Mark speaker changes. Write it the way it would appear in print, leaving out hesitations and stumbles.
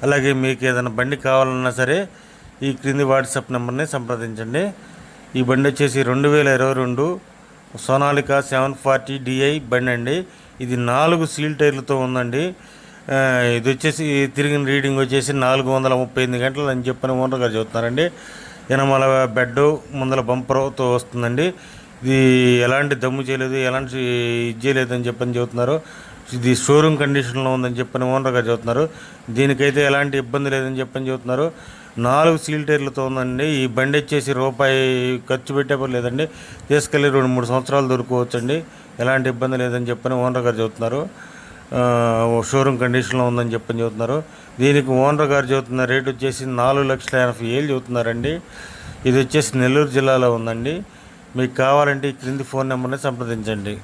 Speaker 1: అలాగే మీకు ఏదైనా బండి కావాలన్నా సరే ఈ క్రింది వాట్సాప్ నెంబర్ని సంప్రదించండి. ఈ బండి వచ్చేసి 2022 సోనాలిక 740 DI బండి అండి. ఇది 4 సీల్ టైర్లతో ఉందండి. ఇది వచ్చేసి తిరిగిన రీడింగ్ వచ్చేసి 438 గంటలు అని చెప్పని ఓనర్ గారు చెబుతున్నారండి. వెనమల బెడ్ ముందల బంపర్తో వస్తుందండి. ఇది ఎలాంటి దమ్ము చేయలేదు, ఎలాంటి ఇది చేయలేదు అని చెప్పని చెబుతున్నారు. ఇది షోరూమ్ కండిషన్లో ఉందని చెప్పని ఓనర్ గారు చెబుతున్నారు. దీనికైతే ఎలాంటి ఇబ్బంది లేదని చెప్పని చెబుతున్నారు. 4 సీల్ టైర్లతో ఉందండి. ఈ బండి వచ్చేసి రూపాయి ఖర్చు పెట్టే పని లేదండి. తీసుకెళ్ళి 2-3 సంవత్సరాలు దొరుకోవచ్చండి. ఎలాంటి ఇబ్బంది లేదని చెప్పని ఓనర్ గారు చెబుతున్నారు. షోరూమ్ కండిషన్లో ఉందని చెప్పని చెబుతున్నారు. దీనికి ఓనర్ గారు చెబుతున్న రేట్ వచ్చేసి 4,80,000 చెబుతున్నారండి. ఇది వచ్చేసి నెల్లూరు జిల్లాలో ఉందండి. మీకు కావాలంటే ఈ క్రింది ఫోన్ నెంబర్ని సంప్రదించండి.